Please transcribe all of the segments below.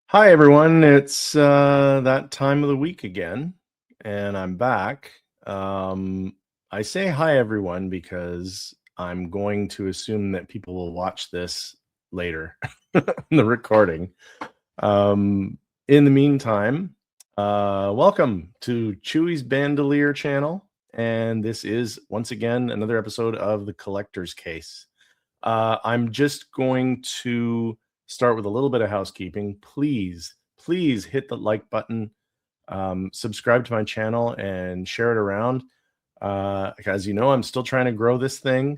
Hi, everyone. It's that time of the week again, and I'm back. I say hi, everyone, because I'm going to assume that people will watch this later in the recording. Um, in the meantime, welcome to Chewy's Bandolier channel, and this is once again another episode of The Collector's Case. I'm just going to start with a little bit of housekeeping. Please hit the like button, subscribe to my channel, and share it around. As you know, I'm still trying to grow this thing.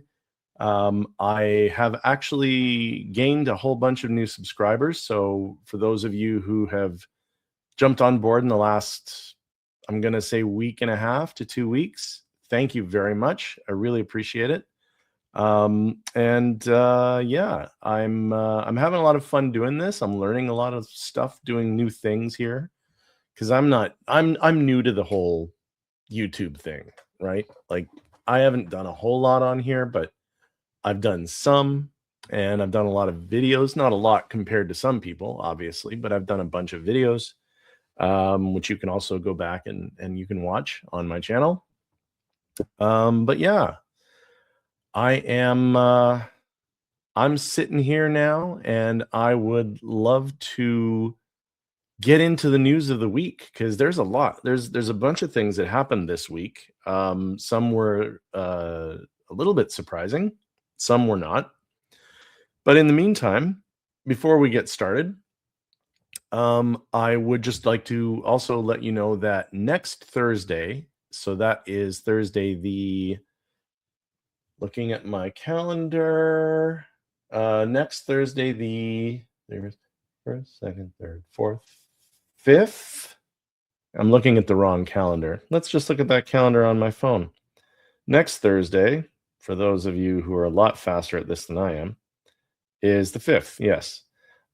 I have actually gained a whole bunch of new subscribers. So for those of you who have jumped on board in the last, I'm going to say week and a half to 2 weeks, thank you very much. I really appreciate it. Yeah, I'm having a lot of fun doing this. I'm learning a lot of stuff, doing new things here because I'm new to the whole YouTube thing, right? Like I haven't done a whole lot on here, but I've done some, and I've done a lot of videos, not a lot compared to some people, obviously, but I've done a bunch of videos, which you can also go back and you can watch on my channel. But yeah, I am I'm sitting here now, and I would love to get into the news of the week because there's a lot. There's a bunch of things that happened this week. Some were a little bit surprising, some were not. But in the meantime, before we get started, I would just like to also let you know that next Thursday, so that is Thursday the looking at my calendar. Next Thursday, there's first, second, third, fourth, fifth. I'm looking at the wrong calendar. Let's just look at that calendar on my phone. Next Thursday, for those of you who are a lot faster at this than I am, is the 5th. Yes.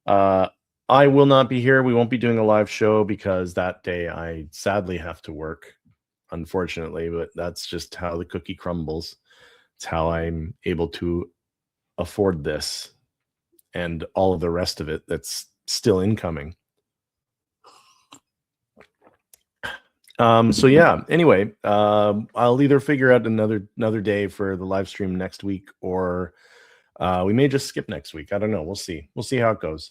I will not be here. We won't be doing a live show because that day I sadly have to work, unfortunately, but that's just how the cookie crumbles. It's how I'm able to afford this and all of the rest of it that's still incoming. So yeah, anyway, I'll either figure out another day for the live stream next week, or we may just skip next week. I don't know. We'll see how it goes.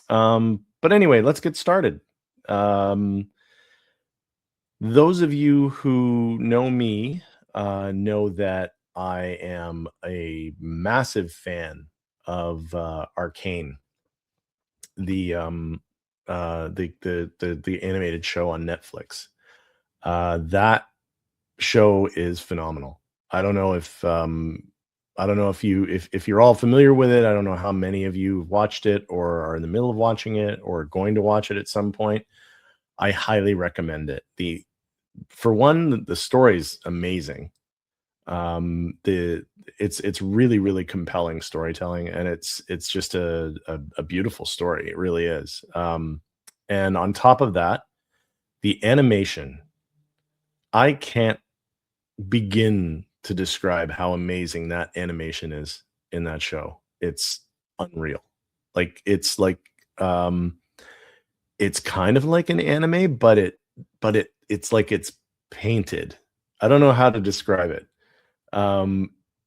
But anyway, let's get started. Those of you who know me know that I am a massive fan of Arcane, the animated show on Netflix. That show is phenomenal. I don't know if you're all familiar with it. I don't know how many of you watched it or are in the middle of watching it or going to watch it at some point. I highly recommend it. For one, the story's amazing. It's really compelling storytelling, and it's just a beautiful story. It really is. And on top of that, the animation, I can't begin to describe how amazing that animation is in that show. It's unreal. Like it's kind of like an anime, but it's like it's painted. I don't know how to describe it.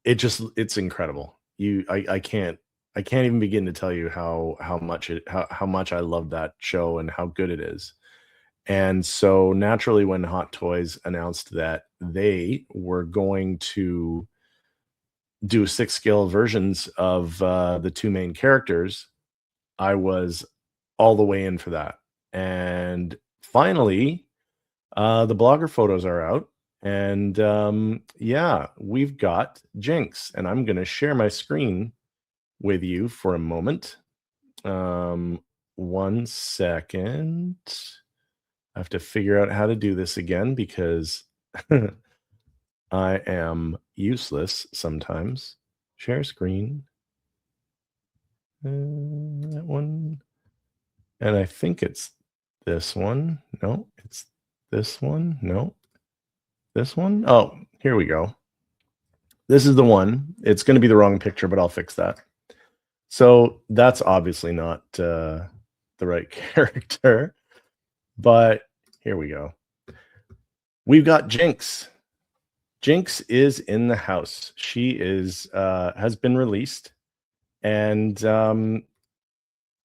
It's incredible. I can't even begin to tell you how much I love that show and how good it is. And so naturally, when Hot Toys announced that they were going to do 6-scale versions of the two main characters, I was all the way in for that. And finally, the blogger photos are out. And yeah, we've got Jinx. And I'm going to share my screen with you for a moment. 1 second. I have to figure out how to do this again because I am useless sometimes. Share screen. That one. And I think it's this one. No, it's this one. No, this one. Oh, here we go. This is the one. It's going to be the wrong picture, but I'll fix that. So that's obviously not the right character. But here we go. We've got Jinx. Jinx is in the house. She is has been released, and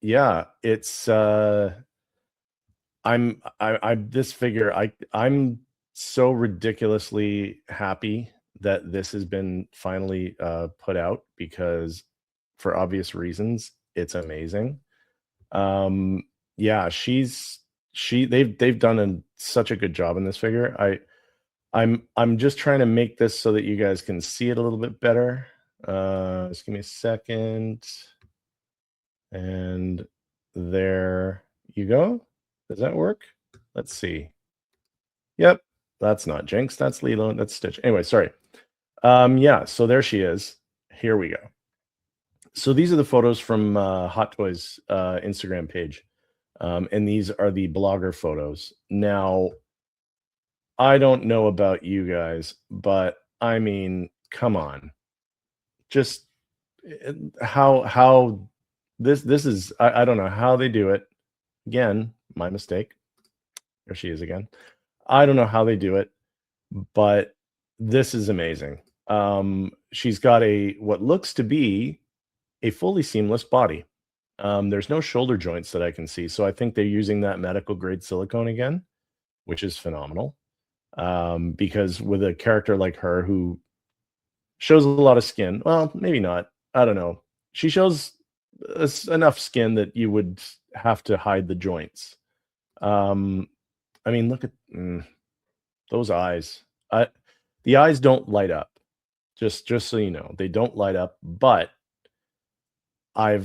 yeah, it's I this figure I'm so ridiculously happy that this has been finally put out because for obvious reasons it's amazing. Um yeah, they've done such a good job in this figure. I'm just trying to make this so that you guys can see it a little bit better. Just give me a second. And there you go. Does that work? Let's see. Yep, that's not Jinx. That's Lilo. That's Stitch. Anyway, sorry. Yeah, so there she is. Here we go. So these are the photos from Hot Toys Instagram page. And these are the blogger photos. Now, I don't know about you guys, but I mean, come on. Just how this is I don't know how they do it. Again, my mistake. There she is again. I don't know how they do it, but this is amazing. She's got what looks to be a fully seamless body. There's no shoulder joints that I can see, so I think they're using that medical grade silicone again, which is phenomenal. Because with a character like her who shows a lot of skin, well, maybe not. I don't know. She shows enough skin that you would have to hide the joints. I mean, look at those eyes. The eyes don't light up. Just so you know, they don't light up. But I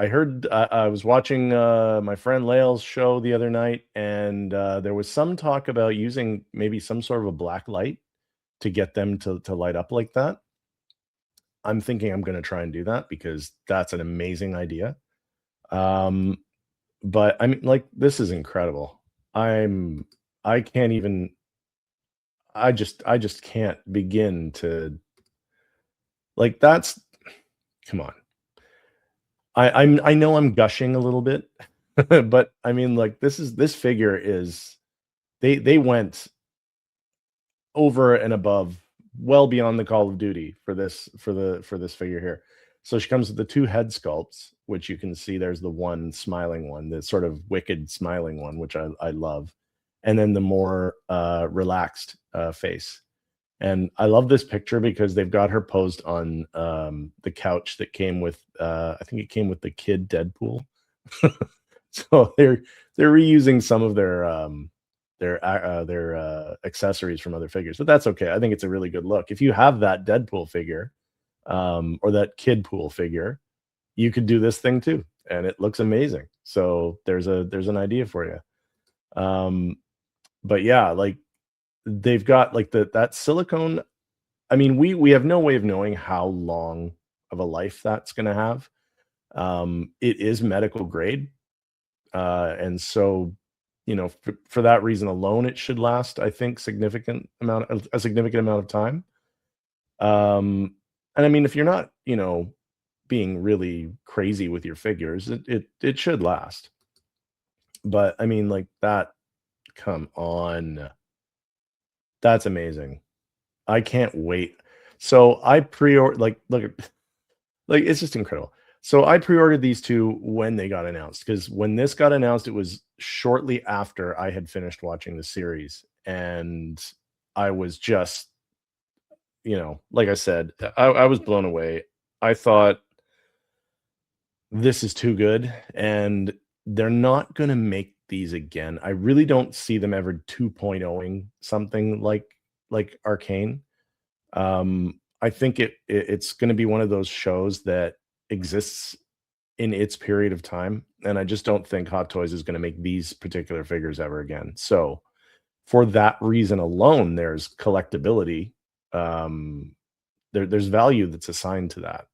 heard I was watching my friend Lael's show the other night, and there was some talk about using maybe some sort of a black light to get them to light up like that. I'm thinking I'm going to try and do that because that's an amazing idea. But I mean, like, this is incredible. I can't even. I just can't begin to like. That's come on. I know I'm gushing a little bit, but I mean, like, this figure is they went over and above, well beyond the Call of Duty for this figure here. So she comes with the two head sculpts, which you can see. There's the one smiling one, the sort of wicked smiling one, which I love, and then the more relaxed face. And I love this picture because they've got her posed on the couch that came with I think it came with the kid Deadpool. So they're reusing some of their accessories from other figures, but that's okay. I think it's a really good look. If you have that Deadpool figure or that Kidpool figure, you could do this thing too, and it looks amazing. So there's an idea for you. But yeah, like they've got like that silicone. I mean, we have no way of knowing how long of a life that's going to have. It is medical grade, and so for that reason alone, it should last. I think a significant amount of time. And I mean, if you're not, being really crazy with your figures, it should last. But I mean, like that. Come on, that's amazing. I can't wait. So I pre-order like look at like it's just incredible. So I pre-ordered these two when they got announced because when this got announced, it was shortly after I had finished watching the series, and I was just, like I said, I was blown away. I thought this is too good, and they're not going to make these again. I really don't see them ever 2.0ing something like Arcane. I think it's going to be one of those shows that exists in its period of time, and I just don't think Hot Toys is going to make these particular figures ever again. So, for that reason alone, there's collectability. There's value that's assigned to that.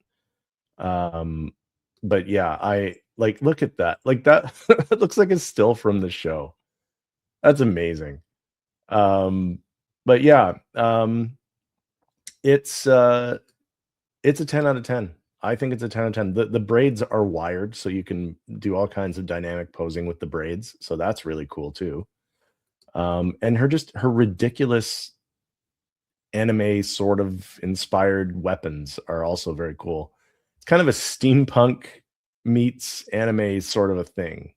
But yeah, I like look at that. Like that it looks like it's still from the show. That's amazing. But yeah, it's a 10 out of 10. I think it's a 10 out of 10. The braids are wired, so you can do all kinds of dynamic posing with the braids. So that's really cool too. And her ridiculous anime sort of inspired weapons are also very cool. It's kind of a steampunk meets anime sort of a thing,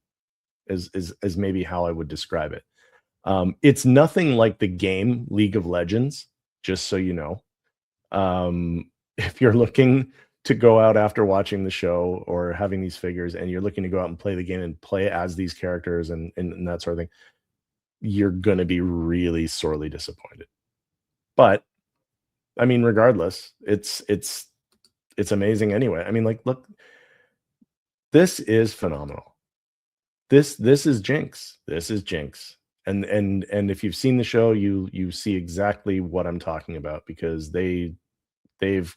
is maybe how I would describe it. It's nothing like the game League of Legends, just so you know. If you're looking to go out after watching the show or having these figures and you're looking to go out and play the game and play as these characters and that sort of thing, you're going to be really sorely disappointed. But I mean, regardless, it's amazing anyway. I mean, like, look, this is phenomenal. This is Jinx. This is Jinx. And if you've seen the show, you see exactly what I'm talking about, because they've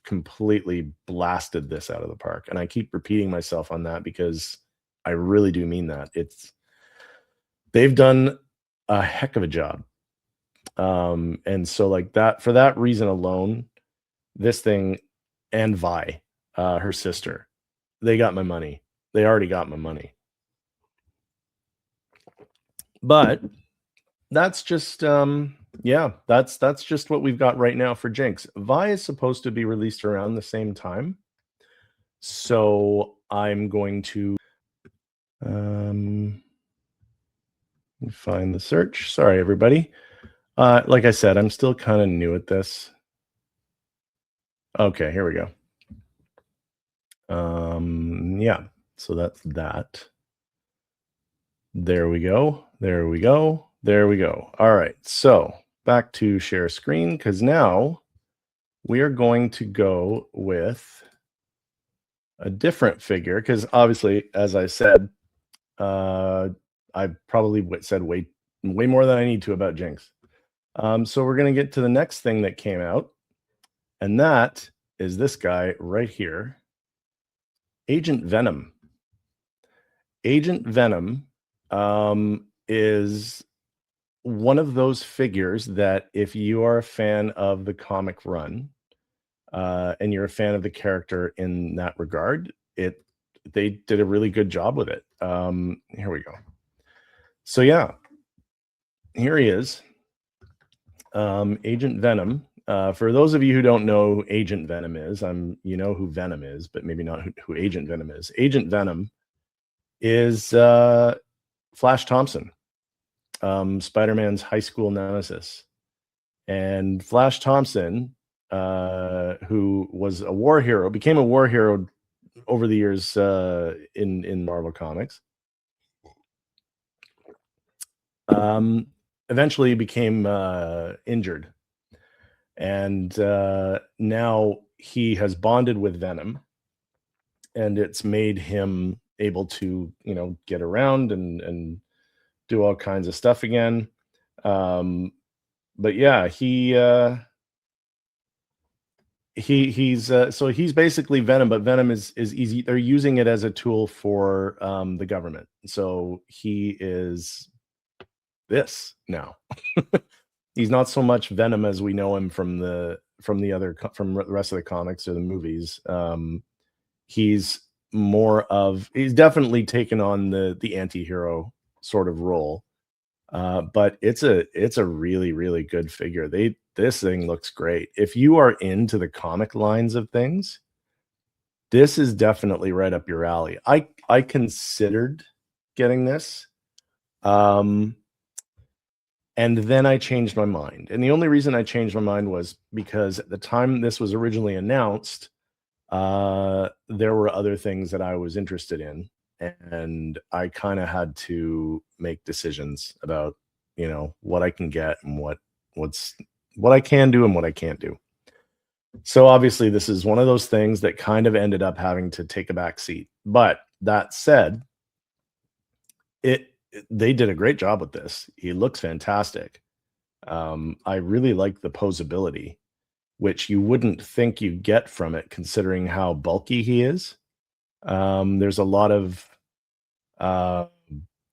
completely blasted this out of the park. And I keep repeating myself on that because I really do mean that. They've done a heck of a job. And so like that, for that reason alone, this thing and Vi, her sister, they got my money. They already got my money. But that's just yeah, that's just what we've got right now for Jinx. Vi is supposed to be released around the same time. So I'm going to find the search. Sorry, everybody. Like I said, I'm still kind of new at this. Okay, here we go. Yeah, so that's that. There we go. There we go. There we go. All right, so back to share screen, because now we are going to go with a different figure, because obviously, as I said, I probably said way more than I need to about Jinx. So we're going to get to the next thing that came out, and that is this guy right here, Agent Venom. Agent Venom is one of those figures that if you are a fan of the comic run, and you're a fan of the character in that regard, they did a really good job with it. Here we go. So yeah, here he is, Agent Venom. For those of you who don't know who Agent Venom is, you know who Venom is, but maybe not who Agent Venom is. Agent Venom is Flash Thompson, Spider-Man's high school nemesis. And Flash Thompson, who was a war hero, became a war hero over the years in Marvel Comics. Eventually became injured. And now he has bonded with Venom, and it's made him able to, get around and do all kinds of stuff again. But yeah, so he's basically Venom, but Venom is easy. They're using it as a tool for the government. So he is this now. He's not so much Venom as we know him from the rest of the comics or the movies. He's definitely taken on the anti-hero sort of role. But it's a really, really good figure. This thing looks great. If you are into the comic lines of things, this is definitely right up your alley. I considered getting this. And then I changed my mind. And the only reason I changed my mind was because at the time this was originally announced, there were other things that I was interested in. And I kind of had to make decisions about, what I can get and what I can do and what I can't do. So obviously this is one of those things that kind of ended up having to take a back seat. But that said, they did a great job with this. He looks fantastic. I really like the posability, which you wouldn't think you'd get from it, considering how bulky he is. There's a lot of,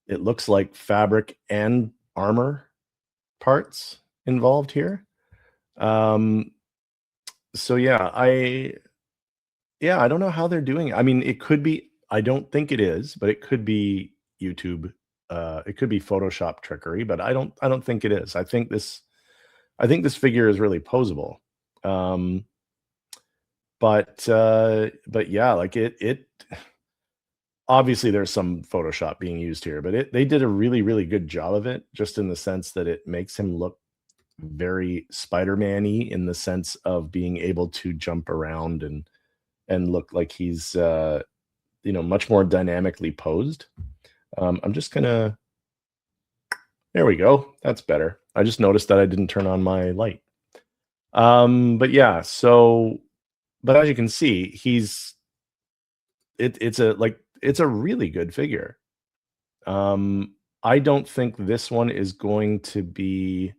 it looks like fabric and armor parts involved here. So yeah, Yeah, I don't know how they're doing it. I mean, it could be, I don't think it is, but it could be YouTube. It could be Photoshop trickery, but I don't think it is. I think this figure is really posable. Um, but yeah, like it obviously there's some Photoshop being used here, but they did a really, really good job of it, just in the sense that it makes him look very Spider-Man-y in the sense of being able to jump around and look like he's much more dynamically posed. I'm just gonna There we go. That's better. I just noticed that I didn't turn on my light. But yeah, but as you can see, it's a really good figure. I don't think this one is going to be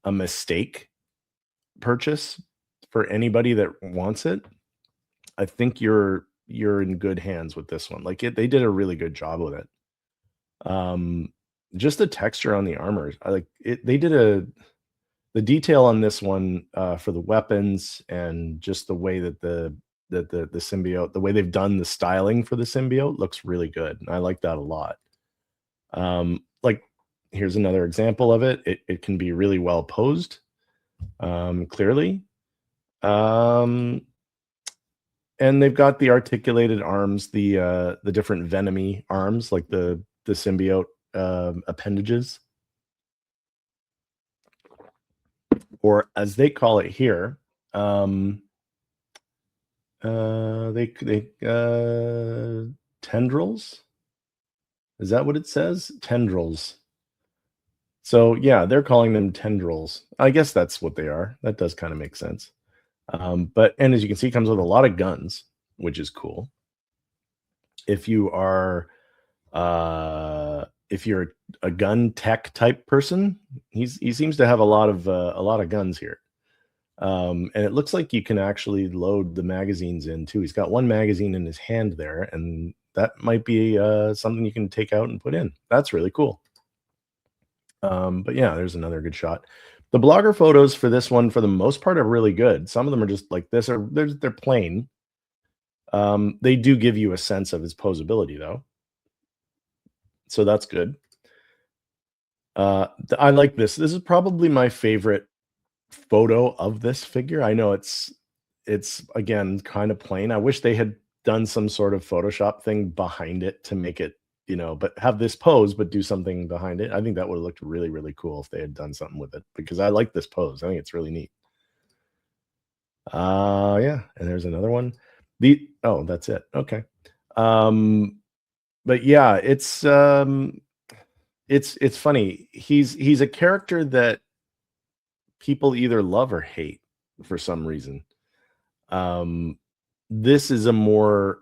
a mistake purchase for anybody that wants it. I think you're in good hands with this one. They did a really good job with it. Um, just the texture on the armor, I like it. The detail on this one for the weapons and just the way that the symbiote, the way they've done the styling for the symbiote looks really good. And I like that a lot. Like here's another example of it. It can be really well posed, clearly. Um, and they've got the articulated arms, the different venomy arms, like the symbiote appendages, or as they call it here, tendrils. Is that what it says? Tendrils. So yeah, they're calling them tendrils. I guess that's what they are. That does kind of make sense. And as you can see, it comes with a lot of guns, which is cool. If you are if you're a gun tech type person, he seems to have a lot of guns here. And it looks like you can actually load the magazines in too. He's got one magazine in his hand there, and that might be something you can take out and put in. That's really cool. But yeah, there's another good shot. The blogger photos for this one, for the most part, are really good. Some of them are just like this, or they're plain. They do give you a sense of his posability, though, so that's good. I like this. This is probably my favorite photo of this figure. I know it's again kind of plain. I wish they had done some sort of Photoshop thing behind it to make it, but have this pose, but do something behind it. I think that would have looked really, really cool if they had done something with it, because I like this pose. I think it's really neat. Yeah, and there's another one. That's it. Okay. But yeah, it's funny. He's a character that people either love or hate for some reason. Um, this is a more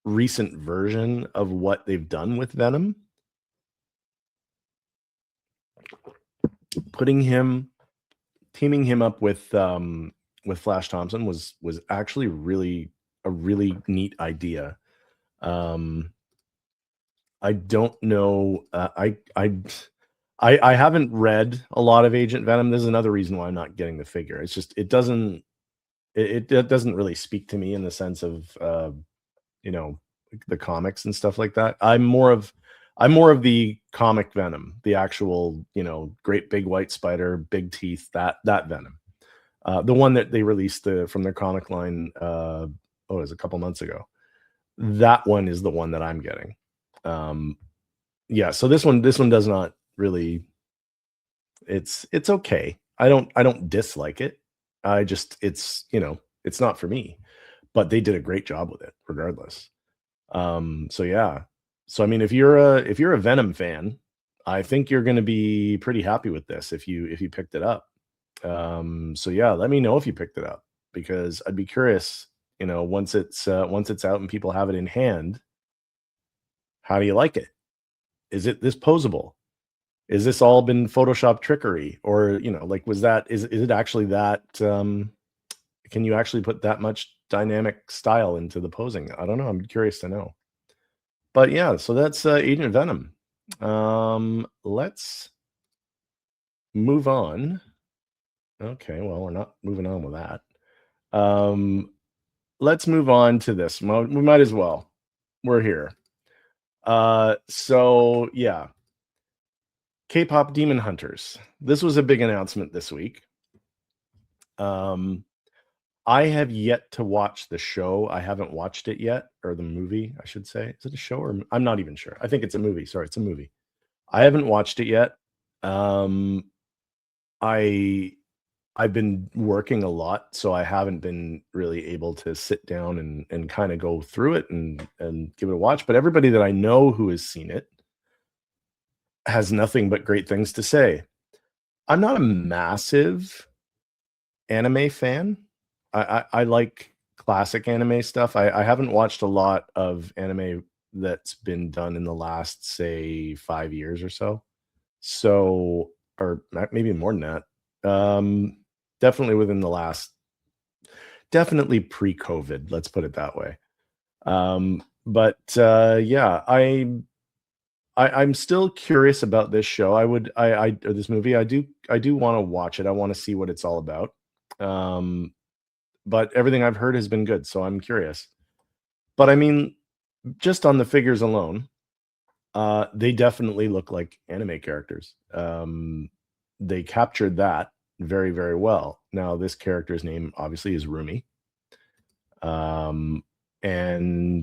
recent version of what they've done with Venom. Teaming him up with Flash Thompson was actually a really neat idea. I don't know. I haven't read a lot of Agent Venom. This is another reason why I'm not getting the figure. It's just it doesn't really speak to me in the sense of you know the comics and stuff like that. I'm more of the comic Venom, the actual great big white spider, big teeth, that Venom, the one that they released from their comic line. It was a couple months ago. That one is the one that I'm getting. Yeah, so this one does not really. It's okay. I don't dislike it. I just it's not for me. But they did a great job with it regardless. So yeah. So I mean, if you're a Venom fan, I think you're going to be pretty happy with this if you picked it up. So yeah, let me know if you picked it up, because I'd be curious. Once it's out and people have it in hand, how do you like it? Is it this posable? Is this all been Photoshop trickery, or like is it actually that? Can you actually put that much dynamic style into the posing? I don't know. I'm curious to know. But yeah, so that's Agent Venom. Let's move on. Okay, well, we're not moving on with that. Um, let's move on to this. We might as well. We're here. So yeah, K-pop Demon Hunters. This was a big announcement this week. I have yet to watch the show. I haven't watched it yet, or the movie, I should say. Is it a show or I'm not even sure. I think it's a movie. Sorry, it's a movie. I haven't watched it yet. I I've been working a lot, so I haven't been really able to sit down and kind of go through it and give it a watch. But everybody that I know who has seen it has nothing but great things to say. I'm not a massive anime fan. I like classic anime stuff. I haven't watched a lot of anime that's been done in the last, say, 5 years or so. So, or maybe more than that. Definitely within the last, definitely pre-COVID. Let's put it that way. But yeah, I'm still curious about this show. Or this movie. I do want to watch it. I want to see what it's all about. But everything I've heard has been good, so I'm curious. But I mean, just on the figures alone, they definitely look like anime characters. They captured that very, very well. Now, this character's name obviously is Rumi. And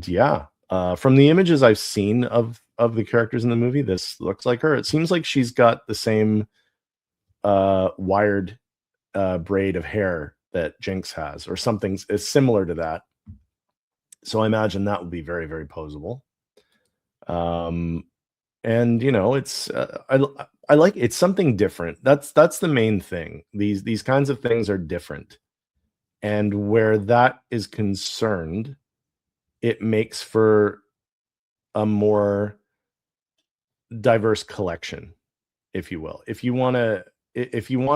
yeah, from the images I've seen of the characters in the movie, this looks like her. It seems like she's got the same wired braid of hair that Jinx has, or something is similar to that. So I imagine that would be very, very posable. And you know, it's I like it's something different. That's the main thing. These kinds of things are different, and where that is concerned, it makes for a more diverse collection, if you will. If you want to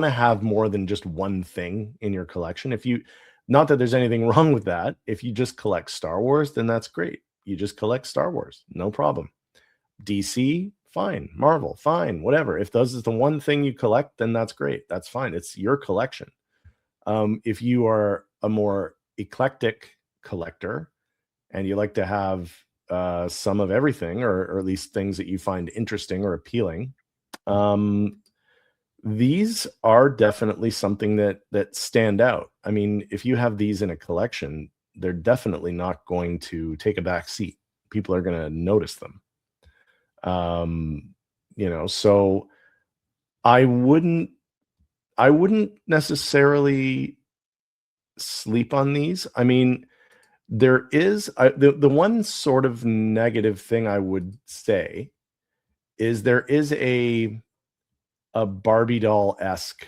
have more than just one thing in your collection, if you not that there's anything wrong with that, if you just collect Star Wars, then that's great. You just collect Star Wars, no problem. DC, fine. Marvel, fine. Whatever. If those is the one thing you collect, then that's great. That's fine. It's your collection. If you are a more eclectic collector and you like to have some of everything, or at least things that you find interesting or appealing, these are definitely something that stand out. I mean, if you have these in a collection, they're definitely not going to take a back seat. People are going to notice them. You know, so I wouldn't necessarily sleep on these. I mean, there is the one sort of negative thing I would say is there is a Barbie doll-esque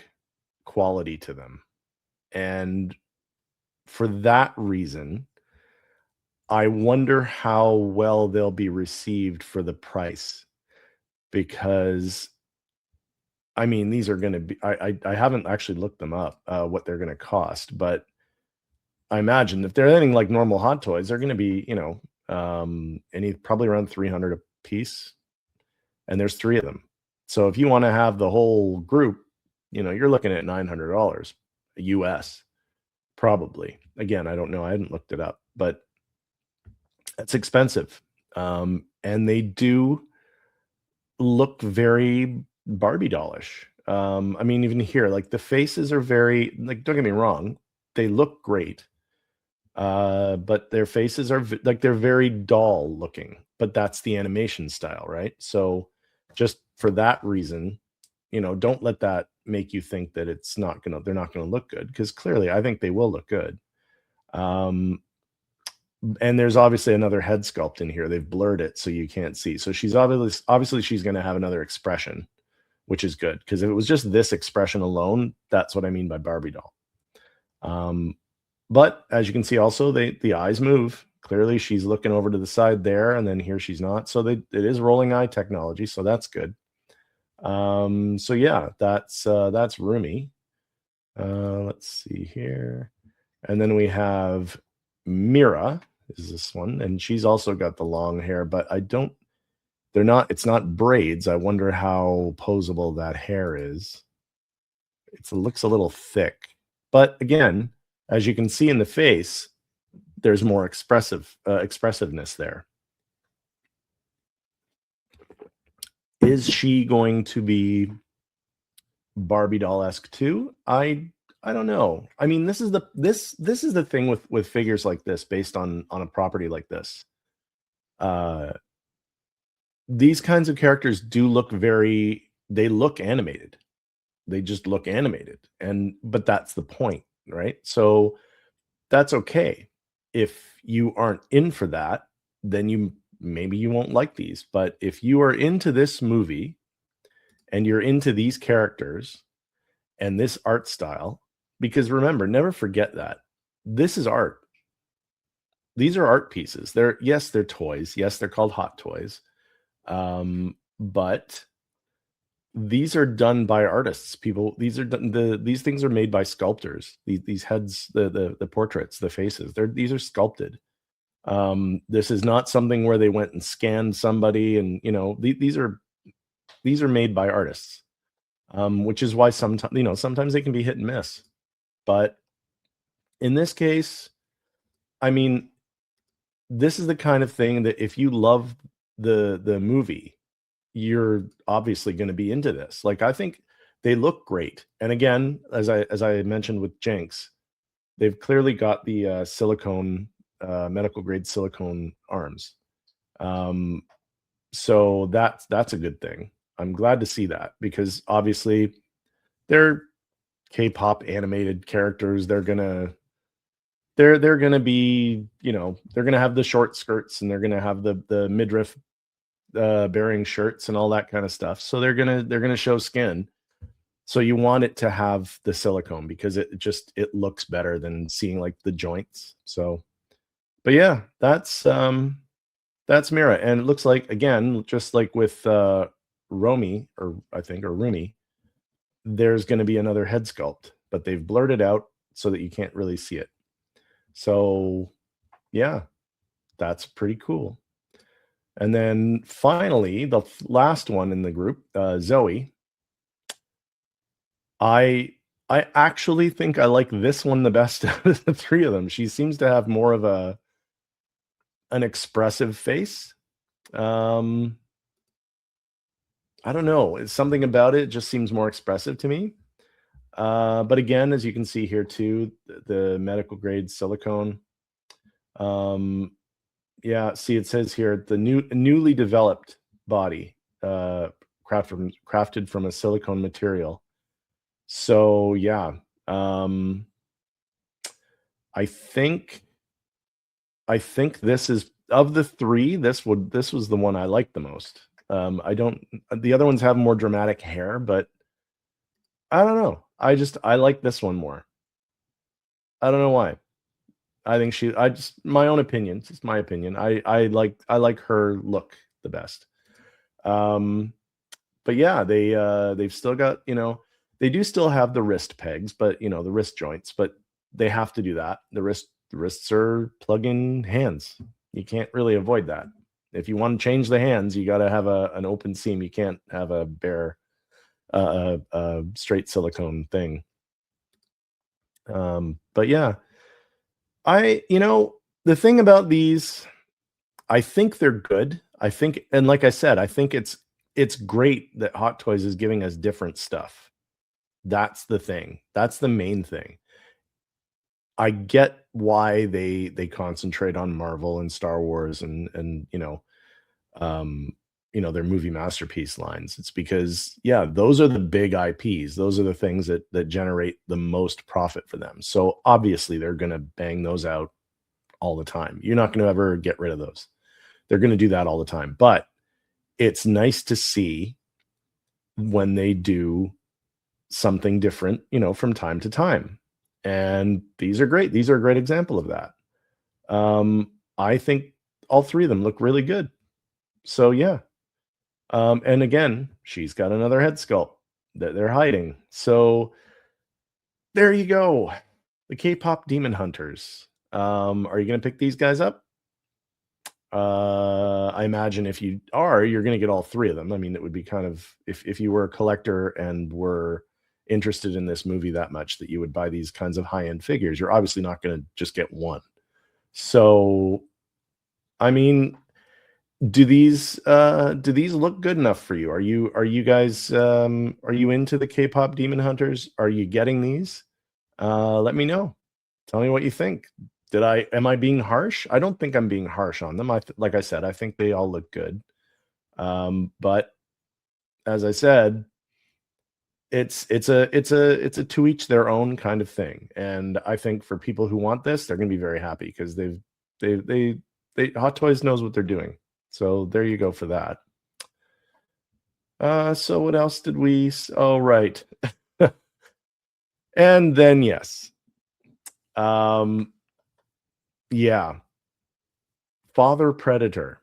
quality to them. And for that reason, I wonder how well they'll be received for the price. Because I mean, these are gonna be I haven't actually looked them up, what they're gonna cost, but I imagine if they're anything like normal Hot Toys, they're gonna be, you know, probably around 300 a piece, and there's 3 of them. So if you wanna have the whole group, you know, you're looking at $900 US, probably. Again, I don't know, I hadn't looked it up, but it's expensive. And they do look very Barbie dollish. I mean, even here, like the faces are very, like, don't get me wrong, they look great. But their faces are like they're very doll looking, but that's the animation style, right? So just for that reason, you know, don't let that make you think that they're not gonna look good, because clearly I think they will look good. And there's obviously another head sculpt in here. They've blurred it so you can't see. So she's obviously she's going to have another expression, which is good, because if it was just this expression alone, that's what I mean by Barbie doll. But as you can see, also the eyes move. Clearly, she's looking over to the side there, and then here she's not. So it is rolling eye technology, so that's good. So yeah, that's Rumi. Let's see here, and then we have Mira. Is this one, and she's also got the long hair, but it's not braids. I wonder how posable that hair is. It looks a little thick, but again, as you can see in the face, there's more expressiveness there. Is she going to be Barbie doll-esque too? I don't know. I mean, this is the thing with figures like this based on a property like this. Uh these kinds of characters do look very they look animated. They just look animated. And but that's the point, right? So that's okay. If you aren't in for that, then maybe you won't like these. But if you are into this movie and you're into these characters and this art style, because remember, never forget that this is art. These are art pieces. They're toys. Yes, they're called hot toys. But these are done by artists. People, these things are made by sculptors. These heads, the portraits, the faces, these are sculpted. This is not something where they went and scanned somebody, and these are made by artists. Which is why sometimes they can be hit and miss. But in this case, I mean, this is the kind of thing that if you love the movie, you're obviously going to be into this. Like, I think they look great. And again, as I mentioned with Jinx, they've clearly got the silicone, medical grade silicone arms. So that's a good thing. I'm glad to see that, because obviously they're K-pop animated characters. They're gonna be, they're gonna have the short skirts, and they're gonna have the midriff bearing shirts and all that kind of stuff. So they're gonna show skin. So you want it to have the silicone because it looks better than seeing like the joints. So, but yeah, that's Mira, and it looks like, again, just like with Romy, or I think, or Rumi, there's going to be another head sculpt, but they've blurred it out so that you can't really see it. So yeah, that's pretty cool. And then finally, the last one in the group, Zoe. I actually think I like this one the best out of the three of them. She seems to have more of an expressive face. I don't know. It's something about it just seems more expressive to me. But again, as you can see here too, the medical grade silicone. Yeah, see, it says here the newly developed body, crafted from a silicone material. So yeah, I think this is, of the three, this was the one I liked the most. The other ones have more dramatic hair, but I don't know. I like this one more. I don't know why. I think my own opinion. It's just my opinion. I like her look the best. But yeah, they've still got, they do still have the wrist pegs, but the wrist joints, but they have to do that. The wrists are plug-in hands. You can't really avoid that. If you want to change the hands, you got to have an open seam. You can't have a bare, straight silicone thing. But yeah, the thing about these, I think they're good. I think, and like I said, I think it's great that Hot Toys is giving us different stuff. That's the thing. That's the main thing. I get why they concentrate on Marvel and Star Wars and their movie masterpiece lines. It's because, yeah, those are the big IPs. Those are the things that generate the most profit for them. So obviously they're going to bang those out all the time. You're not going to ever get rid of those. They're going to do that all the time. But it's nice to see when they do something different, from time to time. And these are great. These are a great example of that. I think all three of them look really good. So yeah. And again, she's got another head sculpt that they're hiding. So there you go. The K-pop Demon Hunters. Are you going to pick these guys up? I imagine if you are, you're going to get all three of them. I mean, it would be kind of, if you were a collector and were interested in this movie that much, that you would buy these kinds of high-end figures. You're obviously not going to just get one. So, I mean, do these look good enough for you? Are you guys are you into the K-pop Demon Hunters? Are you getting these? Let me know. Tell me what you think. Am I being harsh? I don't think I'm being harsh on them. Like I said, I think they all look good. But as I said, it's a to each their own kind of thing. And I think for people who want this, they're going to be very happy because they Hot Toys knows what they're doing. So there you go for that. So what else did we? Oh, right. And then yes, um, yeah, Father Predator.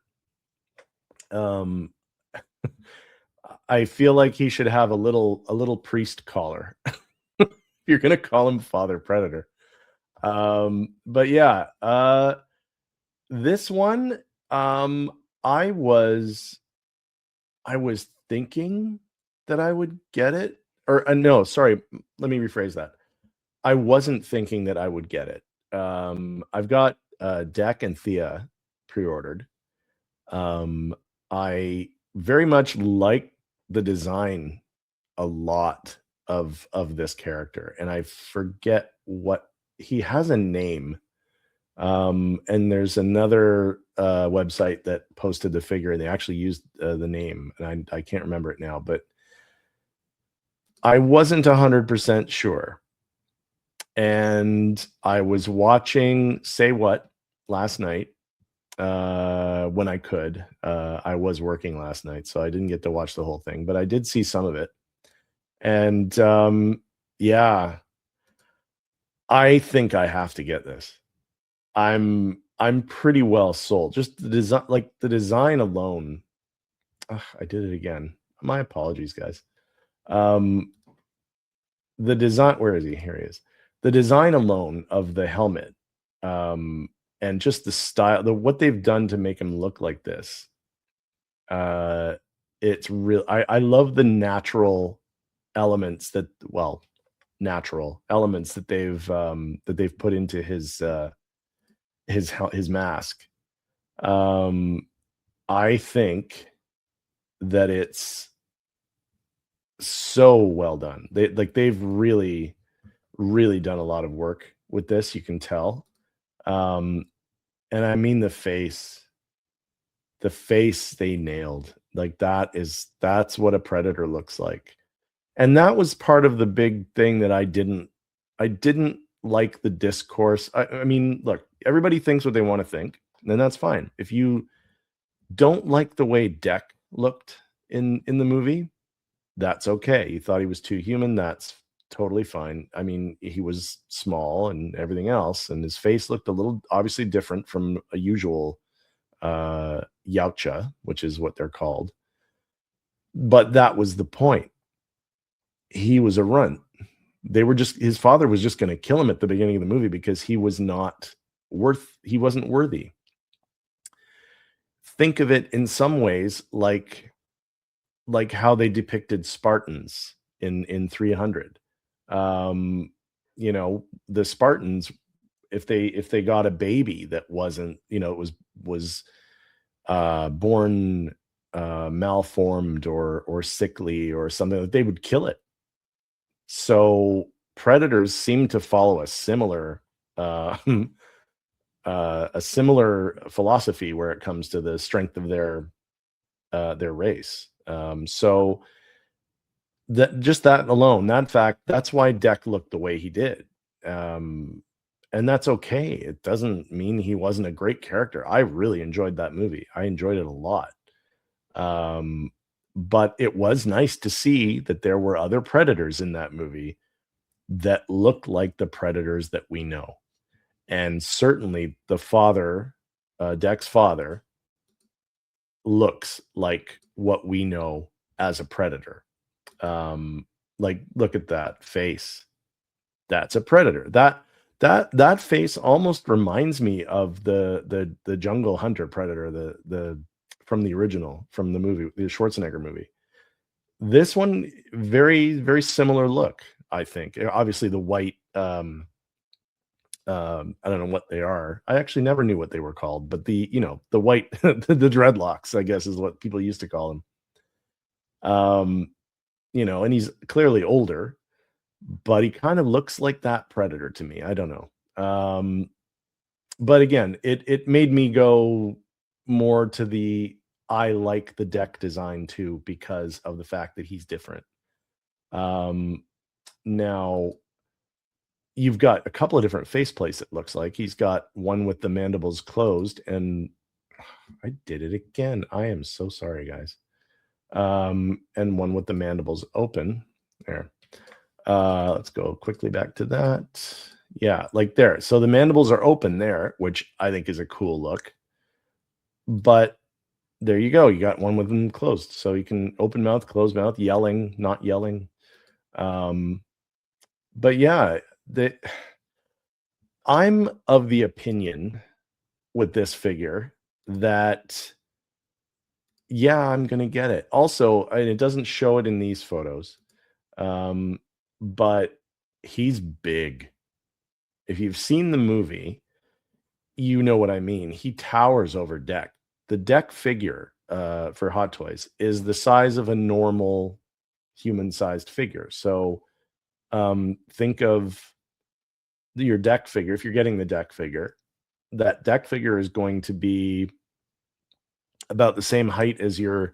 Um, I feel like he should have a little priest collar. You're gonna call him Father Predator. But yeah, this one, um, I was I was thinking that I would get it, or no, sorry, let me rephrase that. I wasn't thinking that I would get it. I've got Deck and Thea pre-ordered. Um, I very much like the design a lot of this character, and I forget what he has a name. And there's another website that posted the figure, and they actually used the name, and I can't remember it now, but I wasn't 100% sure. And I was watching Say What last night when I could. I was working last night, so I didn't get to watch the whole thing, but I did see some of it. And yeah, I think I have to get this. I'm pretty well sold. Just the design, like the design alone. Ugh, I did it again. My apologies, guys. Um, the design. Where is he? Here he is. The design alone of the helmet, um, and just the style, what they've done to make him look like this. Uh, it's real. I love the natural elements natural elements that they've put into his mask. Um, I think that it's so well done. They've really, really done a lot of work with this. You can tell, um, and I mean the face they nailed. Like that's what a predator looks like, and that was part of the big thing that I didn't like the discourse. I mean, look, everybody thinks what they want to think, and that's fine. If you don't like the way Deck looked in the movie, that's okay. You thought he was too human, that's totally fine. I mean, he was small and everything else, and his face looked a little obviously different from a usual Yautja, which is what they're called. But that was the point. He was a runt. His father was just going to kill him at the beginning of the movie because he wasn't worthy. Think of it in some ways like how they depicted Spartans in 300. Um, the Spartans, if they got a baby that wasn't, it was born malformed or sickly or something, that they would kill it. So predators seem to follow uh, a similar philosophy where it comes to the strength of their race. So that alone, that fact, that's why Deck looked the way he did. Um, and that's okay. It doesn't mean he wasn't a great character. I really enjoyed that movie. I enjoyed it a lot. Um, but it was nice to see that there were other predators in that movie that looked like the predators that we know. And certainly the father, Deck's father, looks like what we know as a predator. Like, look at that face. That's a predator. That face almost reminds me of the Jungle Hunter predator, the from the original, from the movie, the Schwarzenegger movie. This one, very, very similar look, I think. Obviously, the white I don't know what they are. I actually never knew what they were called, but the white the dreadlocks, I guess, is what people used to call him. Um, and he's clearly older, but he kind of looks like that Predator to me. I don't know. But again, it made me go more to the I like the deck design too because of the fact that he's different. Um, Now you've got a couple of different faceplates, it looks like. He's got one with the mandibles closed, and I did it again. I am so sorry, guys. And one with the mandibles open. There. Let's go quickly back to that. Yeah, like there. So the mandibles are open there, which I think is a cool look. But there you go. You got one with them closed. So you can open mouth, closed mouth, yelling, not yelling. But yeah, I'm of the opinion with this figure that yeah, I'm gonna get it. Also, and it doesn't show it in these photos, but he's big. If you've seen the movie, you know what I mean. He towers over Deck. The Deck figure for Hot Toys is the size of a normal human-sized figure. So think of your Deck figure. If you're getting the Deck figure, that Deck figure is going to be about the same height as your,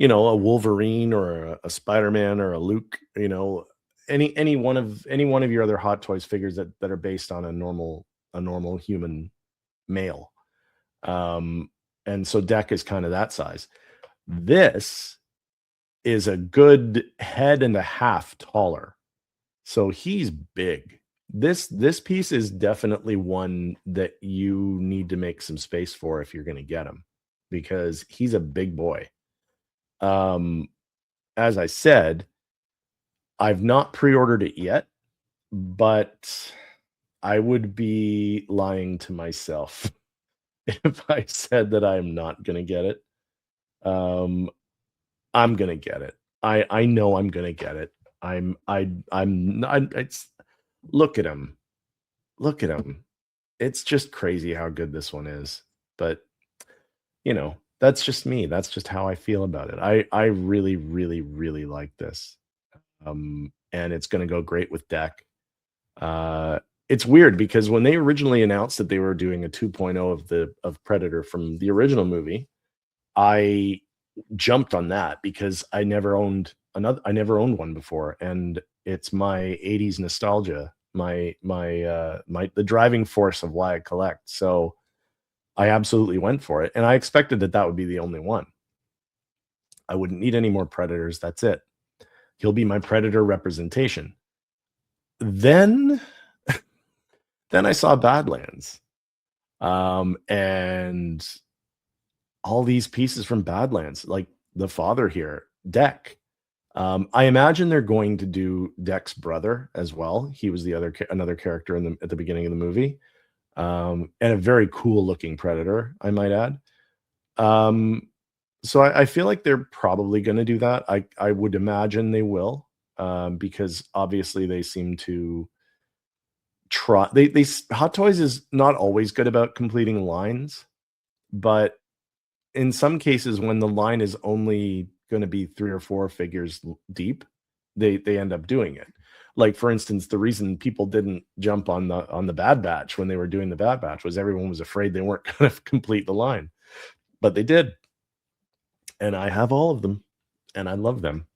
a Wolverine or a Spider-Man or a Luke, any one of your other Hot Toys figures that are based on a normal human male. And so Deck is kind of that size. This is a good head and a half taller. So he's big. This piece is definitely one that you need to make some space for if you're going to get him because he's a big boy. Um, as I said, I've not pre-ordered it yet, but I would be lying to myself if I said that I'm not gonna get it. Um, I'm gonna get it. I know I'm gonna get it. I'm not. It's look at him. Look at him. It's just crazy how good this one is. But that's just me. That's just how I feel about it. I really, really, really like this. And it's going to go great with Deck. It's weird because when they originally announced that they were doing a 2.0 of Predator from the original movie, I jumped on that because I never owned one before, and it's my 80s nostalgia, the driving force of why I collect. So I absolutely went for it, and I expected that would be the only one. I wouldn't need any more Predators. That's it. He'll be my Predator representation. Then I saw Badlands. And all these pieces from Badlands, like the father here, Deck. I imagine they're going to do Deck's brother as well. He was another character at the beginning of the movie. And a very cool looking Predator, I might add. So I feel like they're probably going to do that. I would imagine they will, because obviously they seem to try. They Hot Toys is not always good about completing lines, but in some cases, when the line is only going to be 3 or 4 figures deep, they end up doing it. Like for instance, the reason people didn't jump on the Bad Batch when they were doing the Bad Batch was everyone was afraid they weren't going to complete the line, but they did. And I have all of them, and I love them.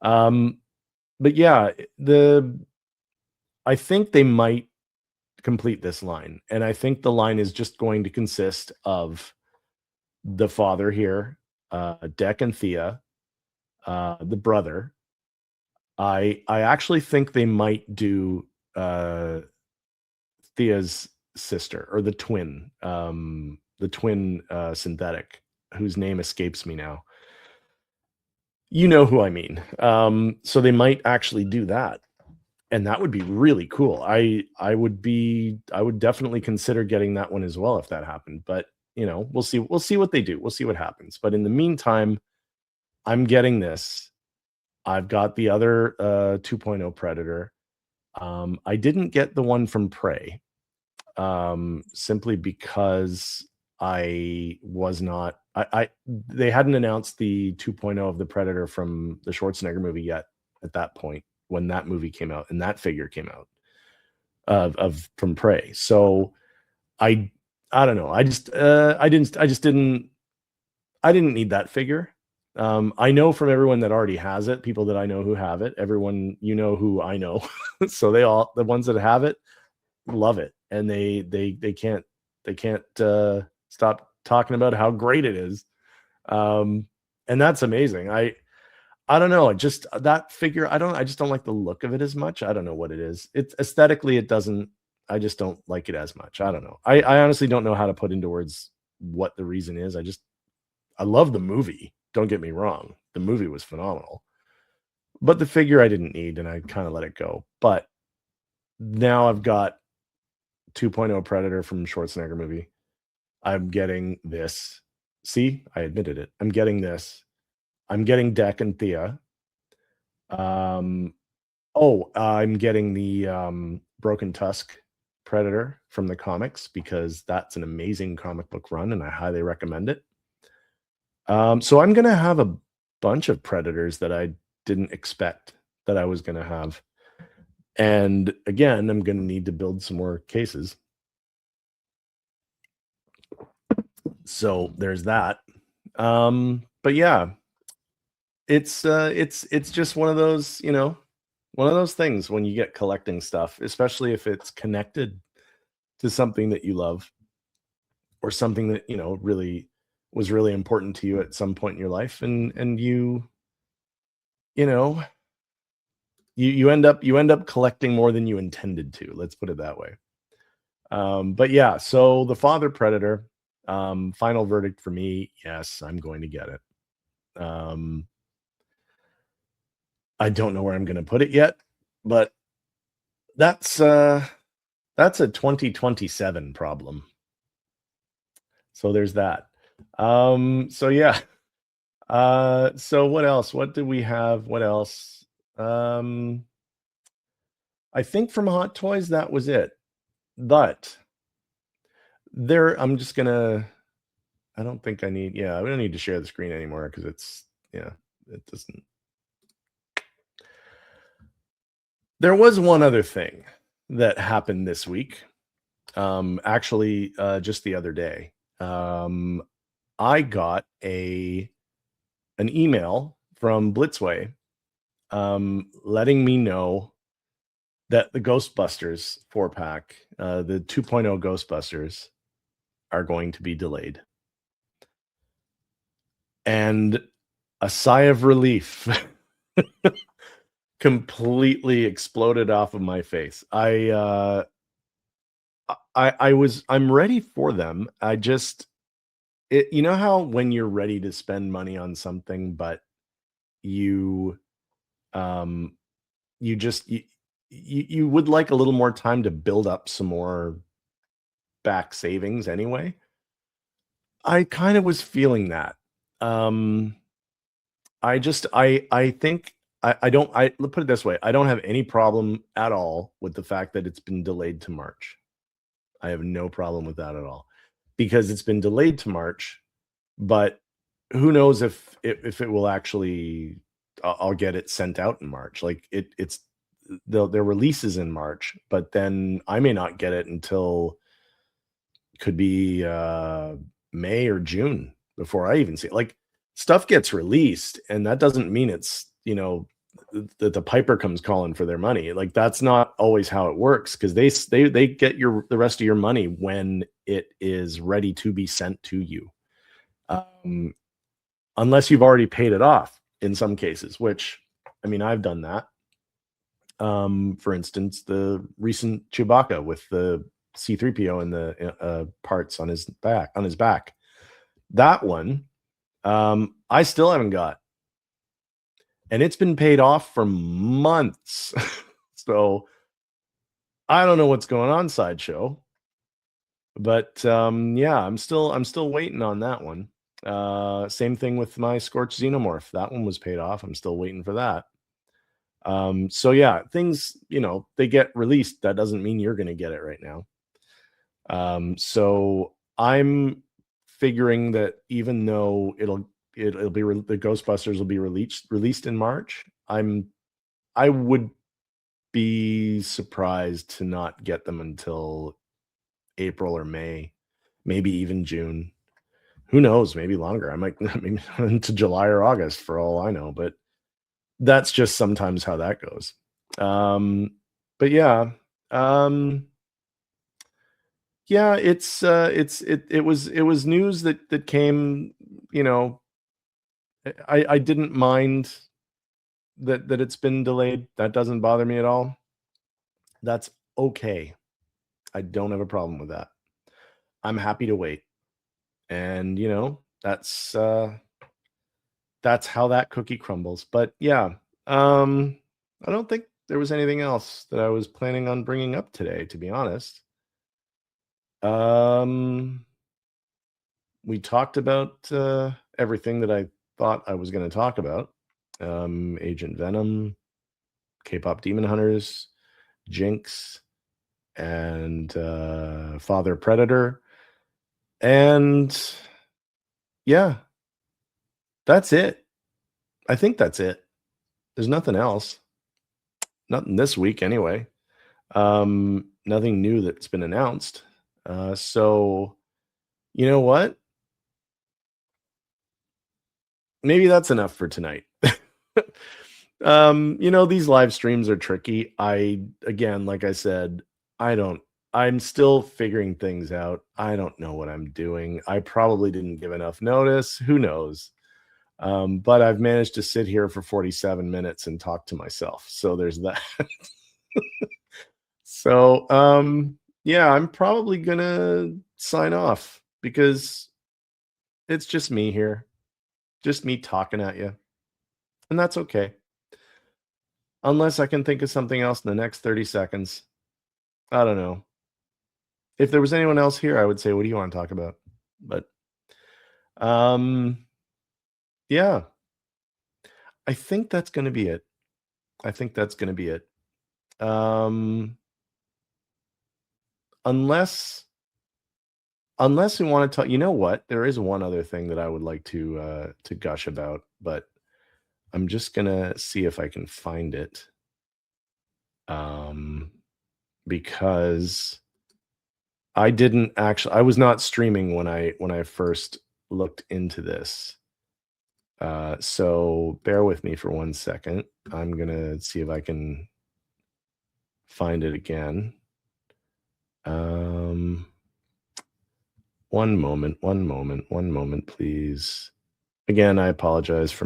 But yeah, I think they might complete this line, and I think the line is just going to consist of the father here, Deck and Thea, the brother. I actually think they might do Thea's sister or the twin synthetic, whose name escapes me now. You know who I mean. So they might actually do that, and that would be really cool. I would definitely consider getting that one as well if that happened. But we'll see. We'll see what they do. We'll see what happens. But in the meantime, I'm getting this. I've got the other 2.0 Predator. I didn't get the one from Prey. simply because I was not. I they hadn't announced the 2.0 of the Predator from the Schwarzenegger movie yet. At that point, when that movie came out and that figure came out of from Prey, so I I don't know. I didn't need that figure. I know from everyone that already has it, people that I know who have it, everyone who I know, so the ones that have it love it, and they can't stop talking about how great it is, and that's amazing. I don't know. Just that figure. I just don't like the look of it as much. I don't know what it is. It's aesthetically, it doesn't. I just don't like it as much. I don't know. I honestly don't know how to put into words what the reason is. I love the movie. Don't get me wrong. The movie was phenomenal. But the figure I didn't need, and I kind of let it go. But now I've got 2.0 Predator from Schwarzenegger movie. I'm getting this. See, I admitted it. I'm getting this. I'm getting Deck and Thea. Um, I'm getting the Broken Tusk Predator from the comics because that's an amazing comic book run, and I highly recommend it. So I'm gonna have a bunch of Predators that I didn't expect that I was gonna have. And again, I'm gonna need to build some more cases. So there's that. But yeah, it's just one of those, one of those things when you get collecting stuff, especially if it's connected to something that you love or something that, really was really important to you at some point in your life, and you know, you end up collecting more than you intended to. Let's put it that way. But yeah, so the Father Predator, final verdict for me, yes, I'm going to get it. Um, I don't know where I'm going to put it yet, but that's uh that's a 2027 problem. So there's that. So yeah. So what else? What do we have? What else? Um, I think from Hot Toys that was it. But I'm just gonna. I don't think I need. Yeah, we don't need to share the screen anymore because it doesn't. There was one other thing that happened this week. Actually, just the other day, I got an email from Blitzway, letting me know that the Ghostbusters 4-pack, the 2.0 Ghostbusters, are going to be delayed. And a sigh of relief completely exploded off of my face. I'm ready for them. You know how when you're ready to spend money on something, but you um you just you would like a little more time to build up some more back savings anyway. I kind of was feeling that. Um I think I don't let's put it this way. I don't have any problem at all with the fact that it's been delayed to March. I have no problem with that at all because it's been delayed to March, but who knows if it will actually I'll get it sent out in March. Like it's their release is in March, but then I may not get it until could be May or June before I even see it. Like stuff gets released, and that doesn't mean it's that the piper comes calling for their money. Like that's not always how it works because they get the rest of your money when it is ready to be sent to you, unless you've already paid it off in some cases. Which I mean, I've done that. For instance, the recent Chewbacca with the C-3PO and the parts on his back. That one, I still haven't got, and it's been paid off for months. So I don't know what's going on, Sideshow, but yeah, I'm still waiting on that one. Same thing with my Scorch Xenomorph. That one was paid off. I'm still waiting for that. So yeah, things, they get released. That doesn't mean you're going to get it right now. So I'm figuring that even though it'll be the Ghostbusters will be released in March, I would be surprised to not get them until April or May, maybe even June. Who knows? Maybe longer. I might maybe into July or August for all I know, but that's just sometimes how that goes. But yeah, um, yeah, it was news that came, you know, I didn't mind that it's been delayed. That doesn't bother me at all. That's okay. I don't have a problem with that. I'm happy to wait. And, that's how that cookie crumbles. But yeah, I don't think there was anything else that I was planning on bringing up today, to be honest. Um, we talked about everything that I thought I was going to talk about. Agent Venom, K-pop Demon Hunters, Jinx, and Father Predator. And yeah, that's it. I think that's it. There's nothing else. Nothing this week anyway. Nothing new that's been announced. So you know what? Maybe that's enough for tonight. These live streams are tricky. Again, like I said, I don't I'm still figuring things out. I don't know what I'm doing. I probably didn't give enough notice. Who knows? But I've managed to sit here for 47 minutes and talk to myself. So there's that. So, yeah, I'm probably gonna sign off because it's just me here, just me talking at you, and that's okay. Unless I can think of something else in the next 30 seconds. I don't know. If there was anyone else here, I would say, "What do you want to talk about?" But, um, yeah, I think that's gonna be it. I think that's gonna be it. Um, unless unless we want to talk, you know what? There is one other thing that I would like to gush about, but I'm just gonna see if I can find it. Um, because I was not streaming when I first looked into this. So bear with me for 1 second. I'm gonna see if I can find it again. Um, one moment, please. Again, I apologize for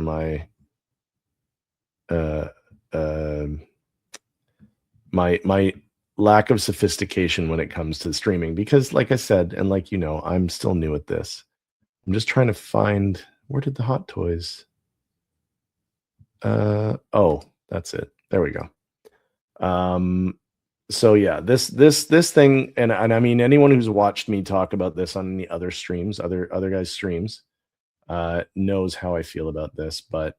uh, uh, my lack of sophistication when it comes to streaming because, like I said, and like I'm still new at this. I'm just trying to find where did the hot toys. Oh, that's it. There we go. So yeah, this thing, and I mean anyone who's watched me talk about this on the other streams, other guys' streams, knows how I feel about this. But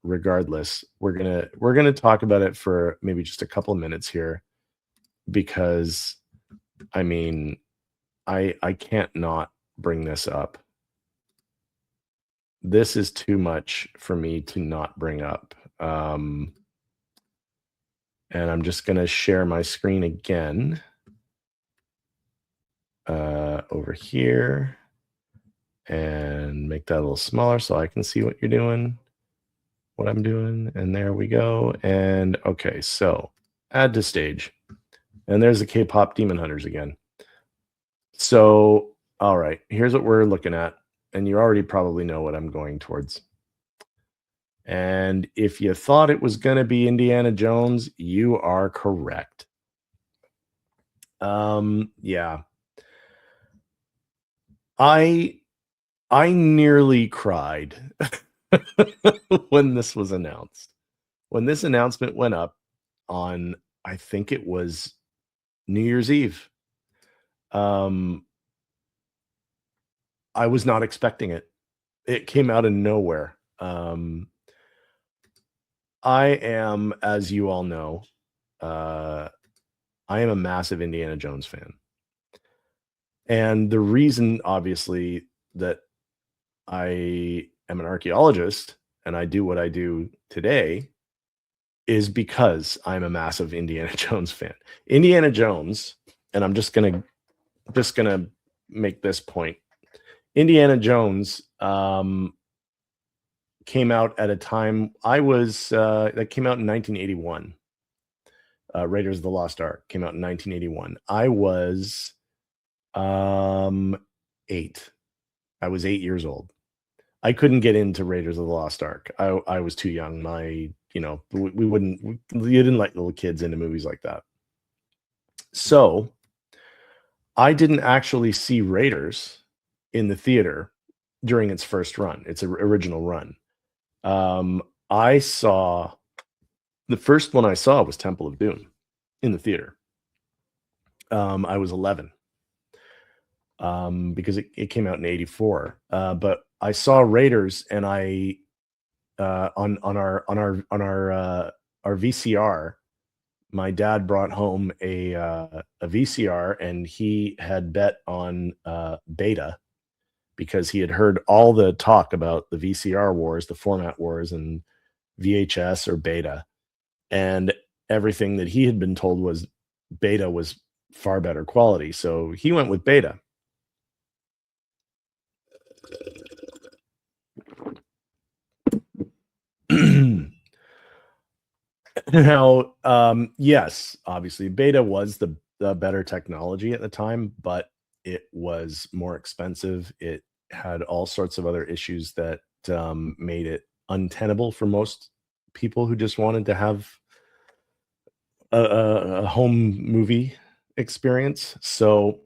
regardless, we're gonna talk about it for maybe just a couple minutes here because I mean I can't not bring this up. This is too much for me to not bring up. And I'm just gonna share my screen again over here and make that a little smaller so I can see what you're doing, what I'm doing. And there we go. And okay, so add to stage. And there's the K-pop Demon Hunters again. So, all right, here's what we're looking at. And you already probably know what I'm going towards. And if you thought it was going to be Indiana Jones, you are correct. Yeah. I nearly cried when this was announced. When this announcement went up on, I think it was New Year's Eve. I was not expecting it. It came out of nowhere. I am, as you all know, I am a massive Indiana Jones fan. And the reason, obviously, that I am an archaeologist and I do what I do today is because I'm a massive Indiana Jones fan. Indiana Jones, and I'm just gonna make this point. Indiana Jones came out at a time that came out in 1981. Raiders of the Lost Ark came out in 1981. I was 8. I was 8 years old. I couldn't get into Raiders of the Lost Ark. I was too young. You didn't let little kids into movies like that. So I didn't actually see Raiders in the theater during its first run, its original run. I saw the first one I saw was Temple of Doom in the theater. I was 11 because it came out in 84. But I saw Raiders, and I on our VCR. My dad brought home a VCR, and he had bet on Beta because he had heard all the talk about the VCR wars, the format wars, and VHS or Beta, and everything that he had been told was Beta was far better quality. So he went with Beta. Now, yes, obviously, Beta was the better technology at the time, but it was more expensive. It had all sorts of other issues that made it untenable for most people who just wanted to have a home movie experience. So,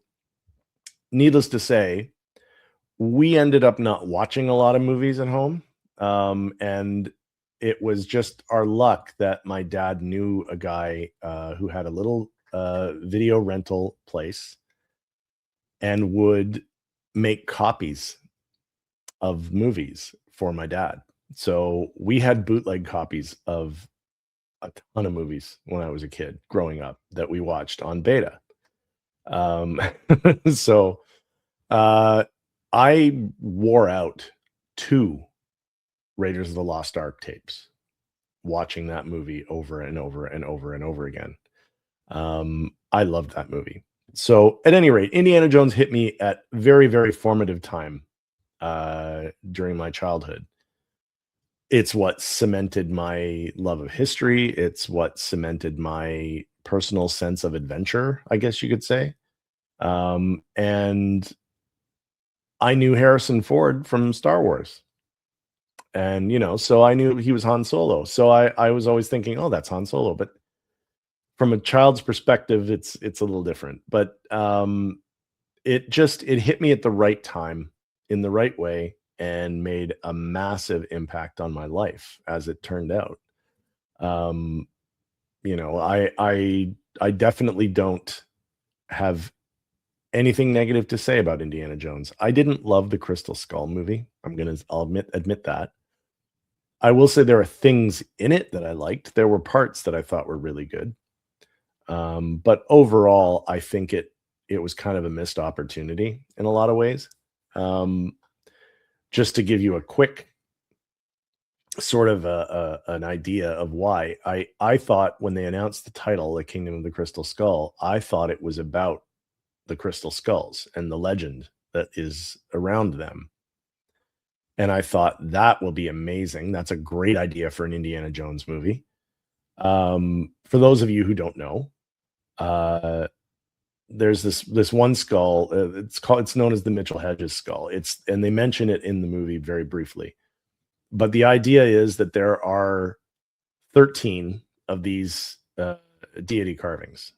needless to say, we ended up not watching a lot of movies at home. And it was just our luck that my dad knew a guy who had a little video rental place and would make copies of movies for my dad. So we had bootleg copies of a ton of movies when I was a kid growing up that we watched on Beta. So I wore out 2 Raiders of the Lost Ark tapes, watching that movie over and over and over and over again. I loved that movie. So at any rate, Indiana Jones hit me at very, very formative time during my childhood. It's what cemented my love of history. It's what cemented my personal sense of adventure, I guess you could say. And I knew Harrison Ford from Star Wars. And, so I knew he was Han Solo. So I was always thinking, oh, that's Han Solo. But from a child's perspective, it's a little different. But it hit me at the right time in the right way and made a massive impact on my life, as it turned out. I definitely don't have anything negative to say about Indiana Jones. I didn't love the Crystal Skull movie. I'll admit that. I will say there are things in it that I liked. There were parts that I thought were really good. But overall, I think it was kind of a missed opportunity in a lot of ways. Just to give you a quick sort of an idea of why, I thought when they announced the title, The Kingdom of the Crystal Skull, I thought it was about the Crystal Skulls and the legend that is around them. And I thought that will be amazing. That's a great idea for an Indiana Jones movie. For those of you who don't know, there's this one skull. It's known as the Mitchell Hedges skull. And they mention it in the movie very briefly. But the idea is that there are 13 of these deity carvings.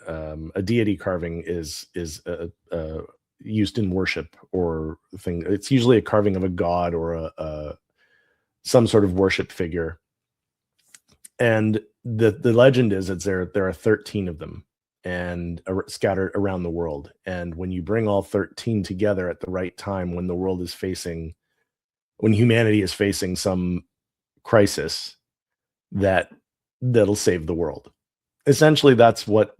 A deity carving is used in worship or thing. It's usually a carving of a god or some sort of worship figure. And the legend is that there are 13 of them and scattered around the world. And when you bring all 13 together at the right time, when humanity is facing some crisis, that'll save the world. Essentially, that's what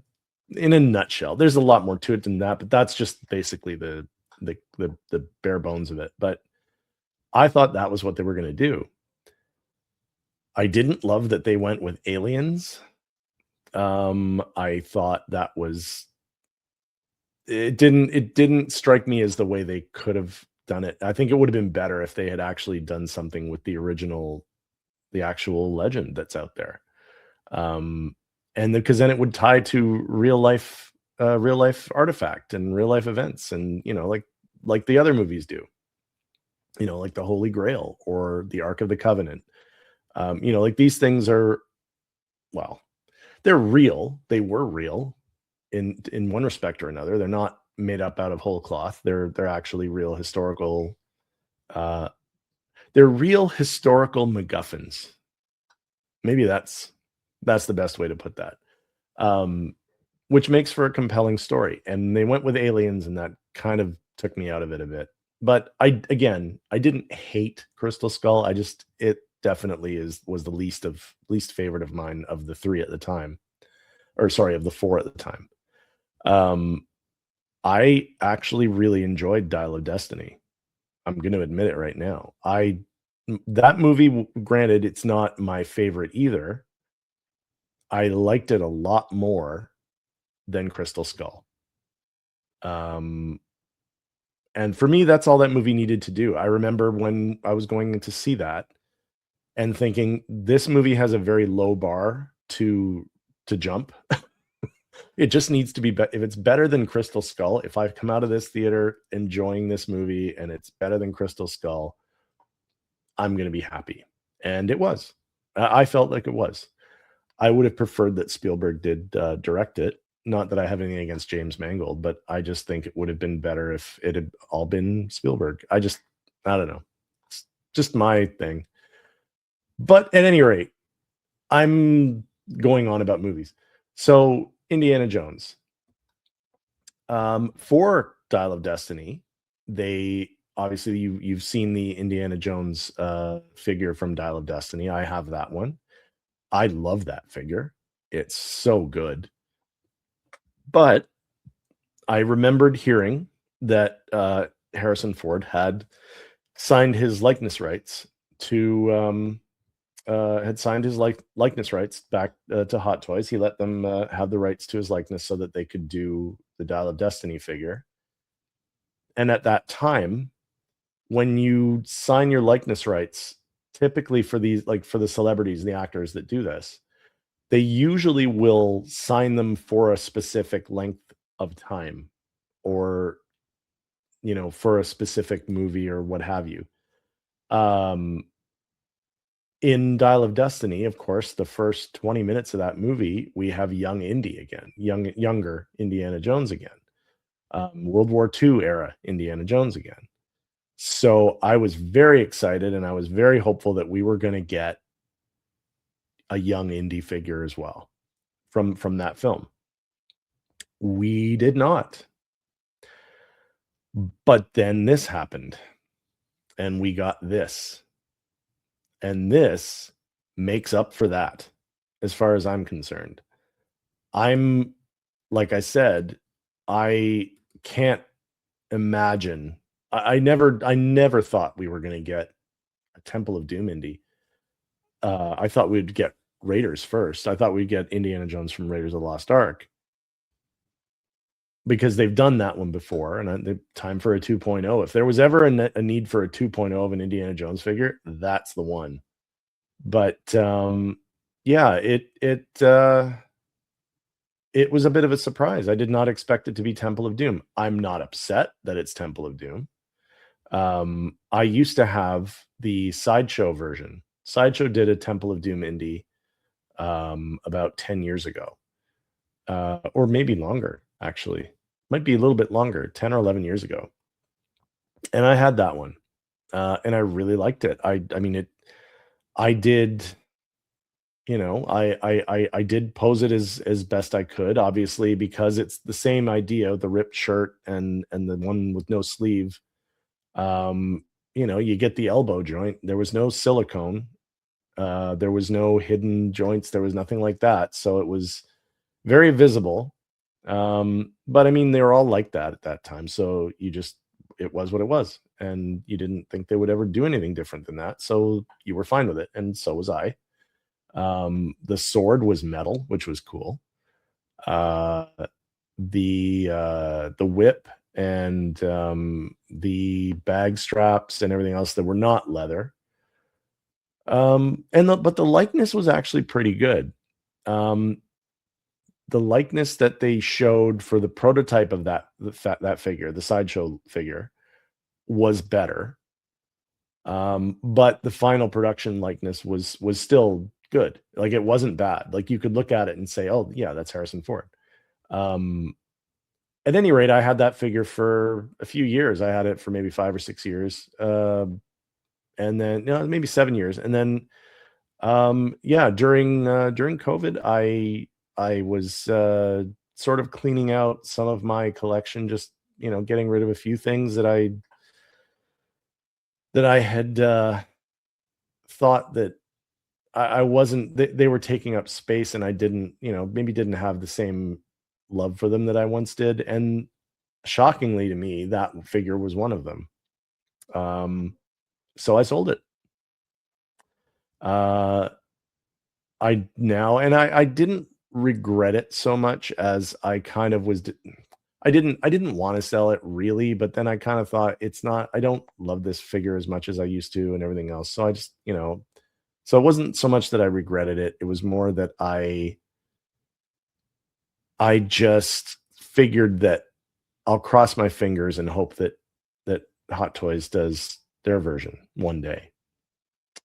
in a nutshell. There's a lot more to it than that, but that's just basically the bare bones of it. But I thought that was what they were going to do. I didn't love that they went with aliens. I thought that was it didn't strike me as the way they could have done it. I think it would have been better if they had actually done something with the actual legend that's out there. Um, and because then it would tie to real life artifact and real life events, and like the other movies do. Like the Holy Grail or the Ark of the Covenant. Like these things are, well, they're real. They were real in one respect or another. They're not made up out of whole cloth. They're actually real historical. Uh, they're real historical MacGuffins. Maybe that's the best way to put that. Um, which makes for a compelling story. And they went with aliens, and that kind of took me out of it a bit. But I didn't hate Crystal Skull. It definitely was the least favorite of mine of the three at the time, or sorry, of the four at the time. Um, I actually really enjoyed Dial of Destiny. I'm going to admit it right now. That movie, granted, it's not my favorite either. I liked it a lot more than Crystal Skull. Um, and for me, that's all that movie needed to do. I remember when I was going to see that and thinking this movie has a very low bar to jump. It just needs to be if it's better than Crystal Skull, if I come out of this theater enjoying this movie and it's better than Crystal Skull, I'm going to be happy. And it was. I felt like it was. I would have preferred that Spielberg did direct it. Not that I have anything against James Mangold, but I just think it would have been better if it had all been Spielberg. I don't know. It's just my thing. But at any rate, I'm going on about movies. So Indiana Jones. For Dial of Destiny, they obviously you've seen the Indiana Jones figure from Dial of Destiny. I have that one. I love that figure. It's so good. But I remembered hearing that Harrison Ford had signed his likeness rights to likeness rights back to Hot Toys. He let them have the rights to his likeness so that they could do the Dial of Destiny figure. And at that time, when you sign your likeness rights, typically for these, like for the celebrities, the actors that do this, they usually will sign them for a specific length of time, or for a specific movie or what have you. In Dial of Destiny, of course, the first 20 minutes of that movie, we have young Indy again, younger Indiana Jones again, World War II era Indiana Jones again. So I was very excited, and I was very hopeful that we were going to get a young Indy figure as well from that film. We did not. But then this happened, and we got this. And this makes up for that, as far as I'm concerned. Like I said, I can't imagine. I never thought we were going to get a Temple of Doom Indy. I thought we'd get Raiders first. I thought we'd get Indiana Jones from Raiders of the Lost Ark, because they've done that one before, and time for a 2.0. If there was ever a need for a 2.0 of an Indiana Jones figure, that's the one. But yeah, it was a bit of a surprise. I did not expect it to be Temple of Doom. I'm not upset that it's Temple of Doom. I used to have the Sideshow version. Sideshow did a Temple of Doom indie about 10 years ago, or maybe longer, actually. Might be a little bit longer, 10 or 11 years ago. And I had that one, and I really liked it. I mean, I did, I did pose it as best I could, obviously, because it's the same idea, the ripped shirt and the one with no sleeve. You get the elbow joint. There was no silicone. There was no hidden joints. There was nothing like that. So it was very visible. But I mean, they were all like that at that time. So it was what it was. And you didn't think they would ever do anything different than that. So you were fine with it. And so was I. The sword was metal, which was cool. Uh, the whip and the bag straps and everything else that were not leather. But the likeness was actually pretty good. Um, the likeness that they showed for the prototype of that figure, the sideshow figure, was better. But the final production likeness was still good. Like it wasn't bad. Like you could look at it and say, "Oh, yeah, that's Harrison Ford." Um, at any rate, I had that figure for a few years. I had it for maybe 5 or 6 years, and then maybe 7 years, and then yeah, during COVID, I was sort of cleaning out some of my collection, just getting rid of a few things that I had thought that I wasn't. They were taking up space, and I didn't, maybe didn't have the same love for them that I once did. And shockingly to me, that figure was one of them. Um, so I sold it. Uh, I now and I didn't regret it so much as I kind of was I didn't wanna sell it really, but then I kind of thought it's not I don't love this figure as much as I used to and everything else. So I just, so it wasn't so much that I regretted it. It was more that I just figured that I'll cross my fingers and hope that Hot Toys does their version one day.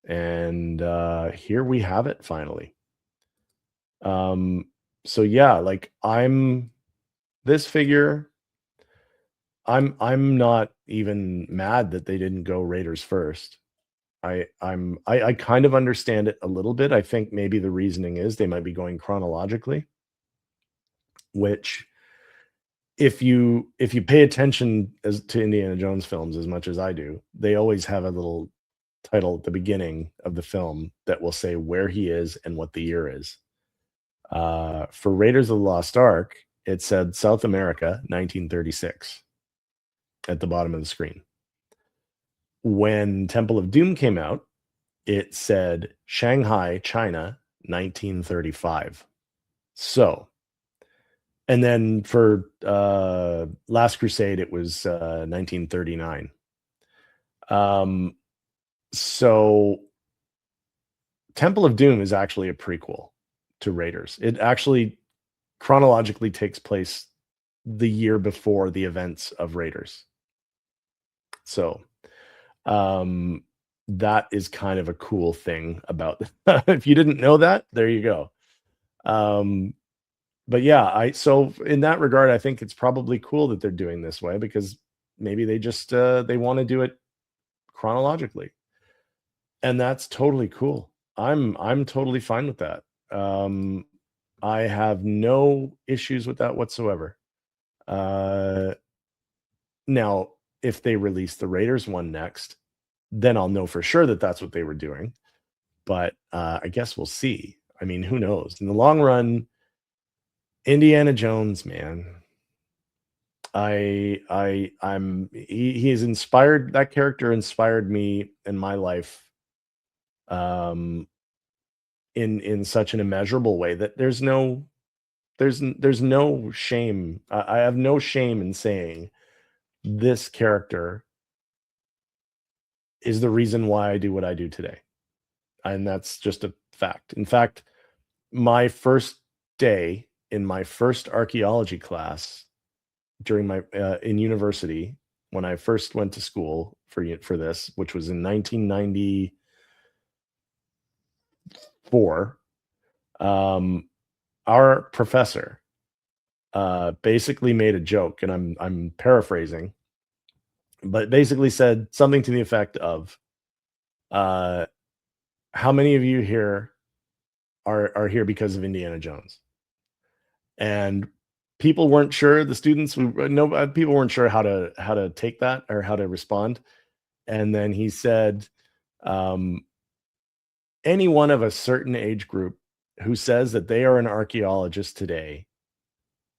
And here we have it finally. Um, so yeah, like this figure, I'm not even mad that they didn't go Raiders first. I kind of understand it a little bit. I think maybe the reasoning is they might be going chronologically, which if you pay attention as to Indiana Jones films as much as I do, they always have a little title at the beginning of the film that will say where he is and what the year is. For Raiders of the Lost Ark, it said South America, 1936, at the bottom of the screen. When Temple of Doom came out, it said Shanghai, China, 1935. So, and then for Last Crusade, it was 1939. So Temple of Doom is actually a prequel to Raiders. It actually chronologically takes place the year before the events of Raiders. So, that is kind of a cool thing about if you didn't know that, there you go. But yeah, so in that regard, I think it's probably cool that they're doing this way because maybe they just they want to do it chronologically. And that's totally cool. I'm totally fine with that. Um, I have no issues with that whatsoever. Uh, Now, if they release the Raiders one next, then I'll know for sure that that's what they were doing. But I guess we'll see. I mean, who knows? In the long run, Indiana Jones, man. He has inspired that character inspired me in my life um in such an immeasurable way that there's no shame. I have no shame in saying this character is the reason why I do what I do today. And that's just a fact. In fact, my first day in my first archaeology class during my in university when I first went to school for this, which was in 1994, our professor basically made a joke, and I'm paraphrasing, but basically said something to the effect of, uh, "How many of you here are here because of Indiana Jones?" And people weren't sure. The students, no, people weren't sure how to take that or how to respond. And then he said, um, "Anyone of a certain age group who says that they are an archaeologist today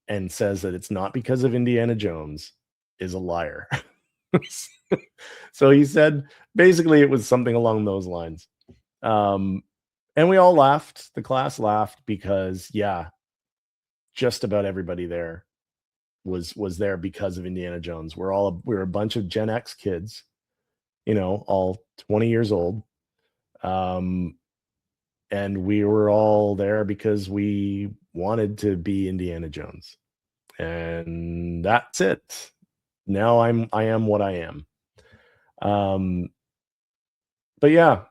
and says that it's not because of Indiana Jones is a liar. So he said basically it was something along those lines. And we all laughed. The class laughed because, yeah, just about everybody there was there because of Indiana Jones. We're a bunch of Gen X kids, all 20 years old. And we were all there because we wanted to be Indiana Jones. And that's it. Now I am what I am. But yeah,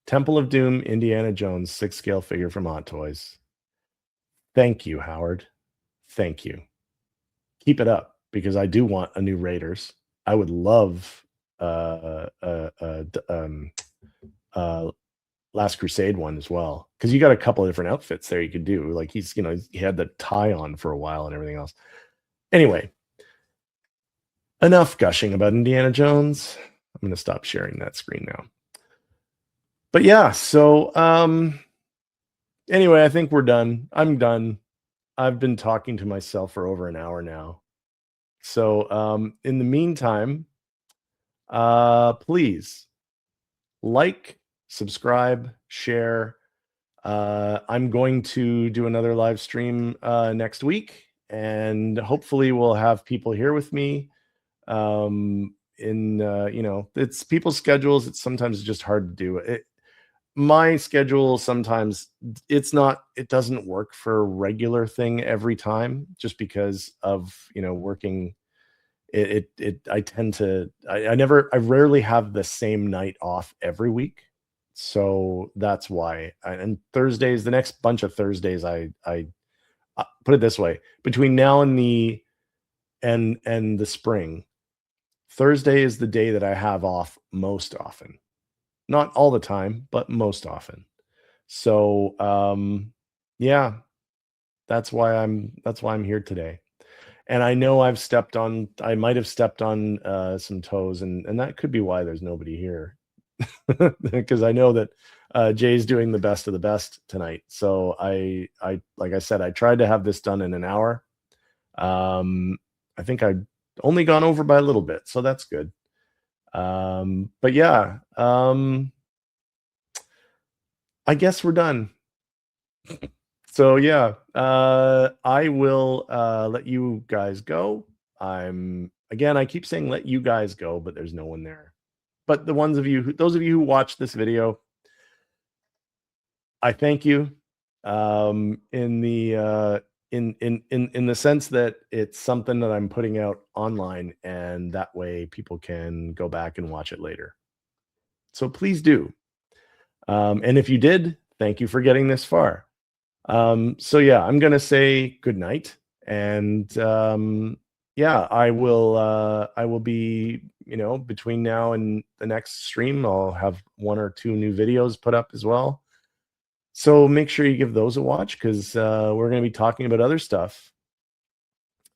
Temple of Doom, Indiana Jones, 6-scale figure from Hot Toys. Thank you, Howard. Thank you. Keep it up, because I do want a new Raiders. I would love Last Crusade one as well, because you got a couple of different outfits there you could do. Like he had the tie on for a while and everything else. Anyway, enough gushing about Indiana Jones. I'm going to stop sharing that screen now. But yeah, so anyway, I think we're done. I'm done. I've been talking to myself for over an hour now. So in the meantime, please like, subscribe, share. I'm going to do another live stream next week, and hopefully we'll have people here with me. It's people's schedules. It's sometimes just hard to do it. My schedule sometimes it doesn't work for a regular thing every time, just because of working. I tend to I rarely have the same night off every week, so that's why. And Thursdays, the next bunch of Thursdays, I put it this way: between now and the spring, Thursday is the day that I have off most often. Not all the time, but most often. So yeah, that's why I'm here today. And I know I might have stepped on some toes, and that could be why there's nobody here. Because I know that Jay's doing the best of the best tonight. So I like I said, I tried to have this done in an hour. I think I only gone over by a little bit, so that's good. But yeah, I guess we're done. So yeah, I will let you guys go. I keep saying let you guys go, but there's no one there. But those of you who watch this video, I thank you. In the sense that it's something that I'm putting out online, and that way people can go back and watch it later. So please do. And if you did, thank you for getting this far. So yeah, I'm gonna say good night, and yeah, I will be, between now and the next stream, I'll have 1 or 2 new videos put up as well. So make sure you give those a watch, because we're gonna be talking about other stuff,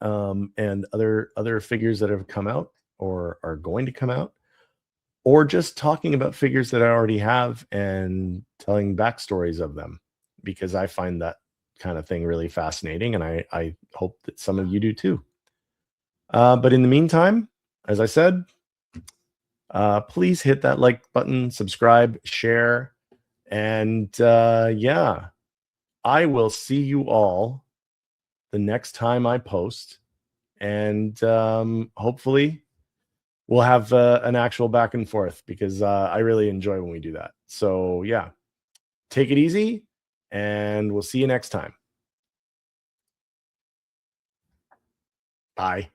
and other figures that have come out or are going to come out, or just talking about figures that I already have and telling backstories of them, because I find that kind of thing really fascinating, and I hope that some of you do too. But in the meantime, as I said, please hit that like button, subscribe, share, and yeah, I will see you all the next time I post, and hopefully we'll have an actual back and forth, because I really enjoy when we do that. So yeah, take it easy, and we'll see you next time. Bye.